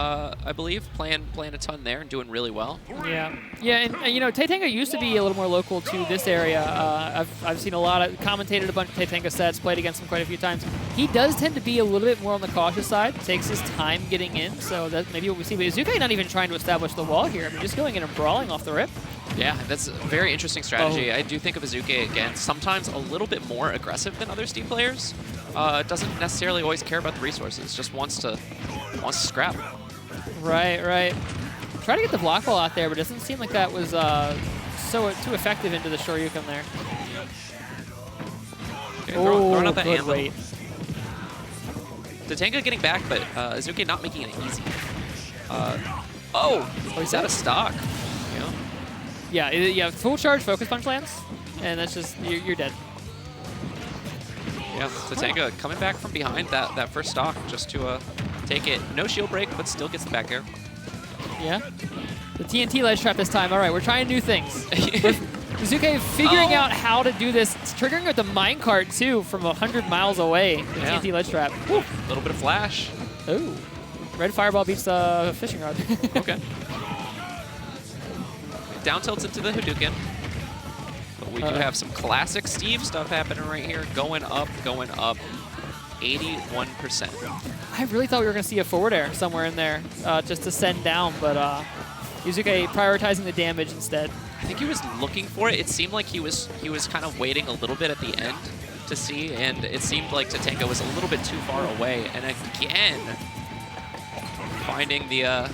I believe, playing a ton there and doing really well. Yeah, and you know, Tenga used to be a little more local to this area. I've seen a lot of, commentated a bunch of Tenga sets, played against him quite a few times. He does tend to be a little bit more on the cautious side, takes his time getting in, so that's maybe what we see. But Izuke not even trying to establish the wall here. I mean, just going in and brawling off the rip. Yeah, that's a very interesting strategy. I do think of Izuke, again, sometimes a little bit more aggressive than other Steve players. Doesn't necessarily always care about the resources, just wants to scrap. Right. Try to get the block ball out there, but it doesn't seem like that was too effective into the Shoryuken there. Okay, throwing out that good anvil. weight. The Tenga getting back, but Izuke not making it easy. He's out of stock. You know? Yeah, full charge focus punch lands, and that's just, you're dead. Yeah, the Tenga coming back from behind that first stock just to take it. No shield break, but still gets the back air. Yeah. The TNT ledge trap this time. All right, we're trying new things. Izuke figuring out how to do this. It's triggering with the minecart, too, from 100 miles away. The TNT ledge trap. A little bit of flash. Ooh. Red fireball beats the fishing rod. Okay. Down tilts into the Hadouken. But we do have some classic Steve stuff happening right here. Going up. 81%. I really thought we were going to see a forward air somewhere in there just to send down, but Izuke prioritizing the damage instead. I think he was looking for it. It seemed like he was kind of waiting a little bit at the end to see, and it seemed like Tenga was a little bit too far away. And again, finding the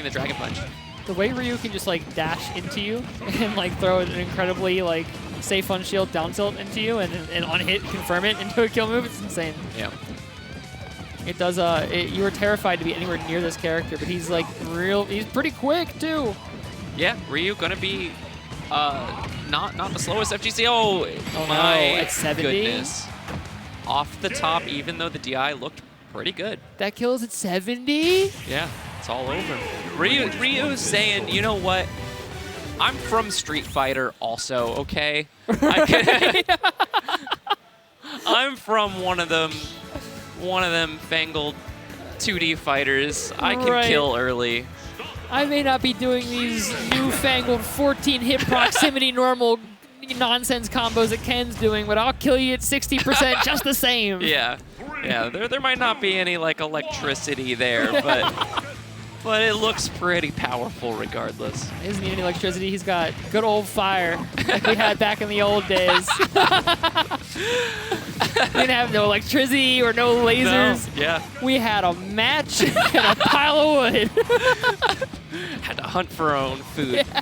Dragon Punch. The way Ryu can just like dash into you and like throw an incredibly like safe on shield down tilt into you and on hit confirm it into a kill move, it's insane. Yeah. It does, you were terrified to be anywhere near this character, but he's like he's pretty quick too. Yeah, Ryu gonna be not the slowest FGC. Oh my at 70? goodness. Off the top, even though the DI looked pretty good. That kills at 70? Yeah, it's all over. Ryu's saying, you know what? I'm from Street Fighter also, okay? I'm from one of them fangled 2D fighters. I can kill early. I may not be doing these newfangled 14-hit proximity normal nonsense combos that Ken's doing, but I'll kill you at 60% just the same. Yeah. There might not be any like electricity there, but it looks pretty powerful regardless. He doesn't need any electricity. He's got good old fire like we had back in the old days. We didn't have no electricity or no lasers. No, yeah. We had a match and a pile of wood. Had to hunt for our own food. Yeah.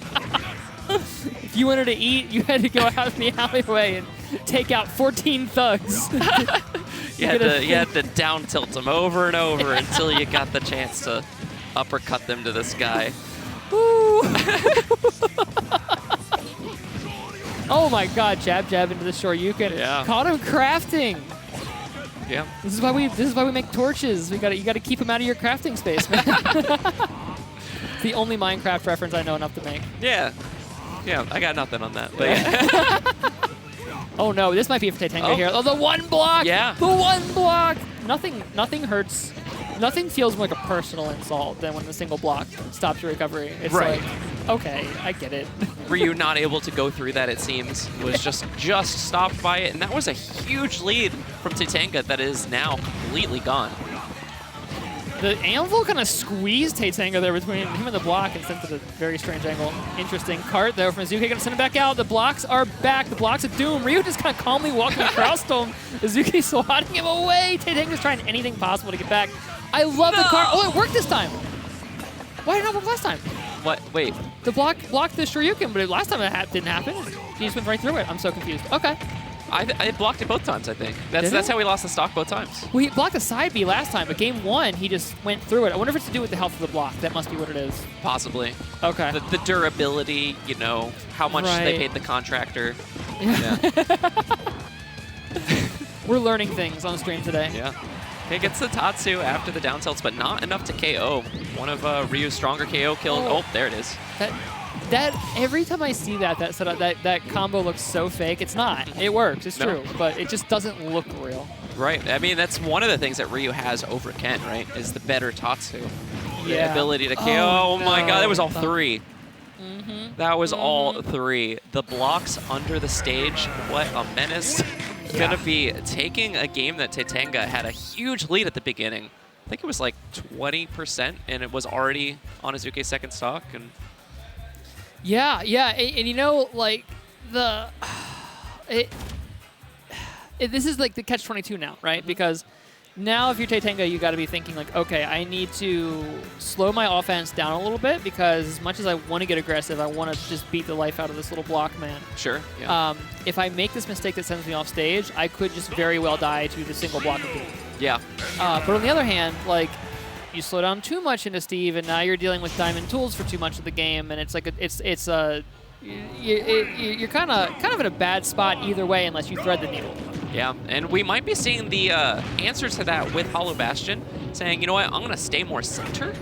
If you wanted to eat, you had to go out in the alleyway and take out 14 thugs. You had to down tilt them over and over until you got the chance to uppercut them to the sky. Woo. Oh my God! Jab into the Shoryuken. Yeah. Caught him crafting. Yeah. This is why we make torches. You got to keep them out of your crafting space, man. It's the only Minecraft reference I know enough to make. Yeah. Yeah. I got nothing on that. But yeah. Oh no! This might be for Tenga here. Oh, the one block. Yeah. The one block. Nothing hurts. Nothing feels more like a personal insult than when a single block stops your recovery. It's like, okay, I get it. Ryu not able to go through that, it seems, was just stopped by it, and that was a huge lead from Tenga that is now completely gone. The anvil kind of squeezed Tenga there between him and the block and sent it to a very strange angle. Interesting cart though from Izuke, gonna send it back out. The blocks are back. The blocks of doom. Ryu just kind of calmly walking across them. Izuke swatting him away. Tenga's trying anything possible to get back. I love the cart. Oh, it worked this time. Why did it not work last time? What? Wait. The block blocked the Shoryuken, but last time it didn't happen. He just went right through it. I'm so confused. Okay. I blocked it both times, I think. That's how we lost the stock both times. Well, he blocked the side B last time, but game one, he just went through it. I wonder if it's to do with the health of the block. That must be what it is. Possibly. Okay. The durability, you know, how much they paid the contractor. Yeah. We're learning things on stream today. Yeah. Okay, gets the Tatsu after the down tilts, but not enough to KO. One of Ryu's stronger KO kills. Oh, there it is. That every time I see that combo looks so fake. It's not. It works. It's true, but it just doesn't look real. Right. I mean, that's one of the things that Ryu has over Ken, right? Is the better Tatsu. Yeah. The ability to KO. Oh my god, that was all 3. That was all 3. The blocks under the stage. What a menace. Gonna be taking a game that Tenga had a huge lead at the beginning. I think it was like 20%, and it was already on Izuke's second stock. And yeah, and you know, like this is like the catch-22 now, right? Because now if you're Tenga, you got to be thinking like, okay, I need to slow my offense down a little bit because as much as I want to get aggressive, I want to just beat the life out of this little block man. Sure. Yeah. If I make this mistake that sends me off stage, I could just very well die to the single block of Doom. Yeah. But on the other hand, like, you slow down too much into Steve, and now you're dealing with diamond tools for too much of the game, and it's like you're kind of in a bad spot either way unless you thread the needle. Yeah, and we might be seeing the answer to that with Hollow Bastion, saying, you know what, I'm going to stay more centered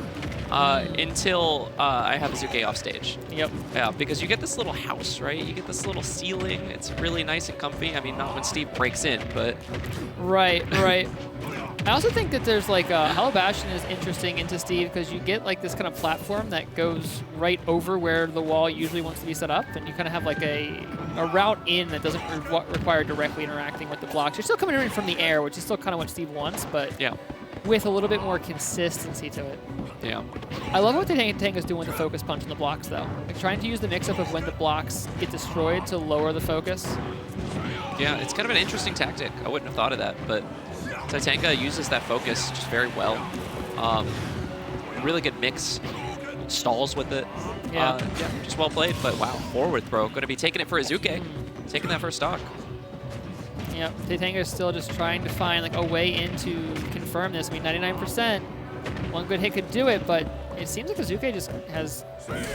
until I have Izuke off stage. Yep. Yeah, because you get this little house, right? You get this little ceiling. It's really nice and comfy. I mean, not when Steve breaks in, but... Right. I also think that there's like Hollow Bastion is interesting into Steve because you get like this kind of platform that goes right over where the wall usually wants to be set up, and you kind of have like a route in that doesn't require directly interacting with the blocks. You're still coming in from the air, which is still kind of what Steve wants, but yeah, with a little bit more consistency to it. Yeah. I love what Tenga's doing with the focus punch on the blocks, though. Like trying to use the mix-up of when the blocks get destroyed to lower the focus. Yeah, it's kind of an interesting tactic. I wouldn't have thought of that, but Tenga uses that focus just very well. Really good mix. Stalls with it. Yeah. Just well played, but wow, forward throw. Going to be taking it for Izuke. Taking that first stock. Yeah, Tenga is still just trying to find like a way in to confirm this. I mean, 99%. One good hit could do it, but it seems like Izuke just has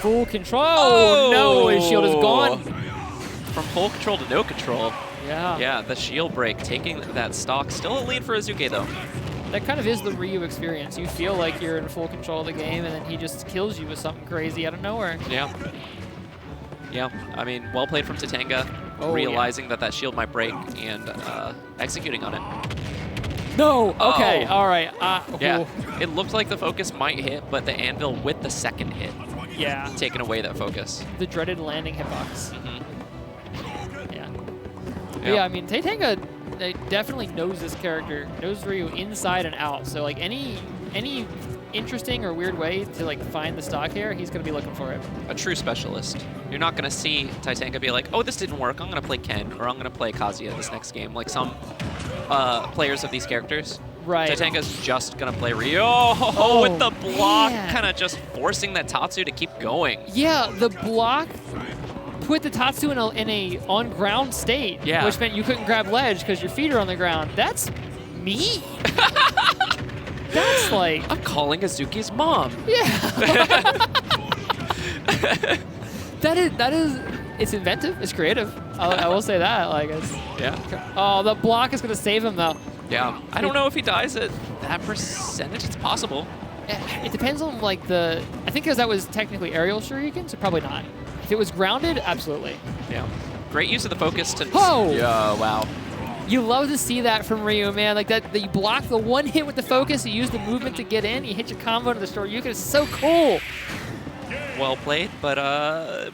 full control. Oh, no, his shield is gone. From full control to no control. Yeah. Yeah, the shield break, taking that stock. Still a lead for Izuke, though. That kind of is the Ryu experience. You feel like you're in full control of the game, and then he just kills you with something crazy out of nowhere. Yeah. Yeah, I mean, well played from Tenga, realizing that shield might break and executing on it. No! Okay, all right. Yeah, it looked like the focus might hit, but the anvil with the second hit. Yeah. Taking away that focus. The dreaded landing hitbox. Yeah. Yep. Yeah, I mean, Tenga definitely knows this character, knows Ryu inside and out. So, like, any interesting or weird way to, like, find the stock here, he's going to be looking for it. A true specialist. You're not going to see Tenga be like, oh, this didn't work. I'm going to play Ken, or I'm going to play Kazuya this next game, like some players of these characters. Right. Tenga's just going to play Ryu. Oh, with the block, kind of just forcing that Tatsu to keep going. Yeah, the block put the Tatsu in a on-ground state, which meant you couldn't grab ledge because your feet are on the ground. That's me. That's like... I'm calling Izuke's mom. Yeah. that is, it's inventive, it's creative. I will say that. Like, it's, yeah. Oh, the block is going to save him, though. Yeah. I don't know if he dies at that percentage. It's possible. It depends on, like, I think because that was technically aerial shuriken, so probably not. If it was grounded, absolutely. Yeah. Great use of the focus to... Oh! Yeah, wow. You love to see that from Ryu, man. Like that you block the one hit with the focus, you use the movement to get in, you hit your combo to the Shoryuken. It's so cool. Well played, but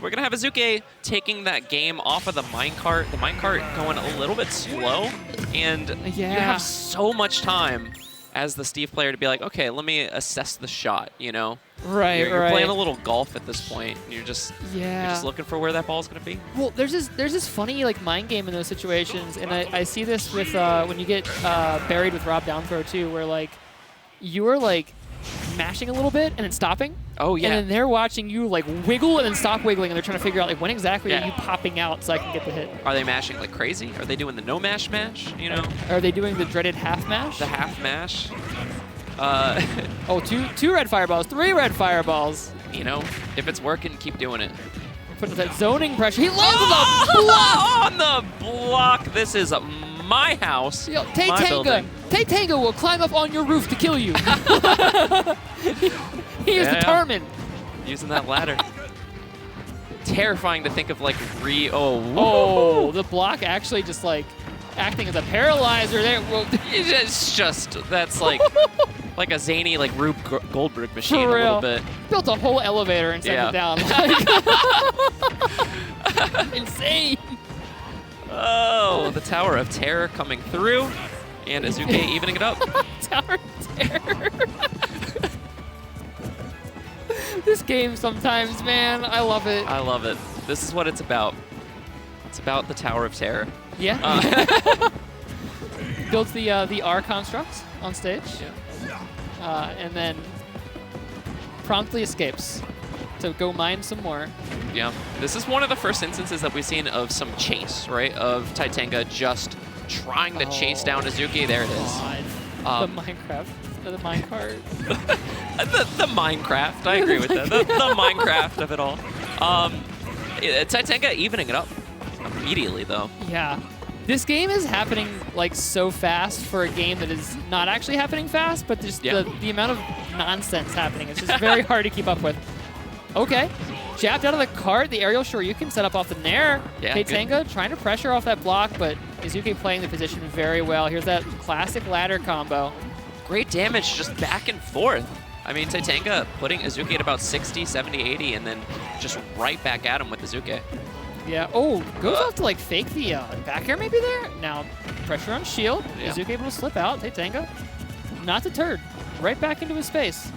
we're going to have Izuke taking that game off of the minecart. The minecart going a little bit slow, and you have so much time as the Steve player to be like, okay, let me assess the shot, you know? Right, you're playing a little golf at this point. And you're just looking for where that ball's going to be. Well, there's this funny like mind game in those situations, and I see this with when you get buried with Rob down throw too, where like you are like mashing a little bit and then stopping. Oh yeah. And then they're watching you like wiggle and then stop wiggling, and they're trying to figure out like when exactly are you popping out so I can get the hit. Are they mashing like crazy? Are they doing the no mash mash? You know? Are they doing the dreaded half mash? The half mash. Oh, two red fireballs, 3 red fireballs. You know, if it's working, keep doing it. Putting that zoning pressure. He lands on the block! On the block! This is my house. Yo, Tenga will climb up on your roof to kill you. He is determined. Using that ladder. Terrifying to think of like Oh, the block actually just like acting as a paralyzer there. Whoa. It's just, that's like a zany, like Rube Goldberg machine For a real. little bit. Built a whole elevator and sent it down. Insane. Oh, the Tower of Terror coming through, and Izuke evening it up. Tower of Terror. This game sometimes, man, I love it. I love it. This is what it's about. It's about the Tower of Terror. Yeah. Builds the R constructs on stage. Yeah. And then promptly escapes to go mine some more. Yeah. This is one of the first instances that we've seen of some chase, right? Of Tenga just trying to chase down Izuke. There it is. The Minecraft. The minecart. the Minecraft. I agree with that. The Minecraft of it all. Tenga evening it up immediately, though. Yeah. This game is happening like so fast for a game that is not actually happening fast, but just the amount of nonsense happening is just very hard to keep up with. Okay. Jabbed out of the cart, the aerial Shoryuken set up off the Nair. Yeah, Tenga trying to pressure off that block, but Izuke playing the position very well. Here's that classic ladder combo. Great damage just back and forth. I mean, Tenga putting Izuke at about 60, 70, 80, and then just right back at him with Izuke. Yeah. Oh, goes off to like fake the back air maybe there. Now pressure on shield. Yeah. Izuke able to slip out. Tenga not deterred. Right back into his space.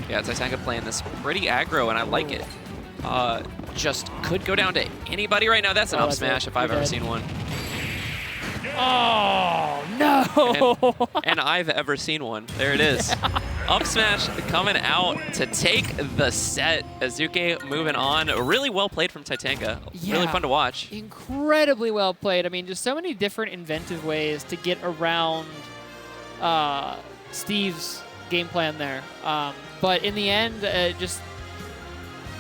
Yeah, Tenga playing this pretty aggro, and I like it. Just could go down to anybody right now. That's an up smash if I've ever seen one. Oh, no! And I've ever seen one. There it is. Up smash coming out to take the set. Izuke moving on. Really well played from Tenga. Yeah. Really fun to watch. Incredibly well played. I mean, just so many different inventive ways to get around Steve's game plan there. But in the end,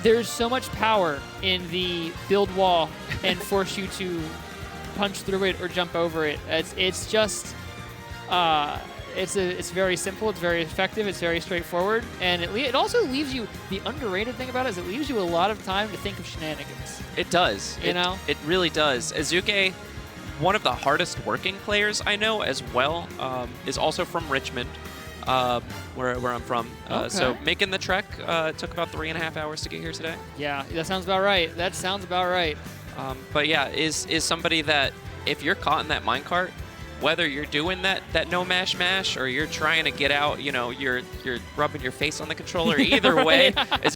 there's so much power in the build wall and force you to punch through it or jump over it. It's just, it's very simple, it's very effective, it's very straightforward, and it also leaves you, the underrated thing about it is it leaves you a lot of time to think of shenanigans. It does. You know? It really does. Izuke, one of the hardest working players I know as well, is also from Richmond, where I'm from. Okay. So making the trek took about 3.5 hours to get here today. Yeah, that sounds about right. That sounds about right. But yeah, is somebody that if you're caught in that minecart, whether you're doing that no mash or you're trying to get out, you know, you're rubbing your face on the controller, either way,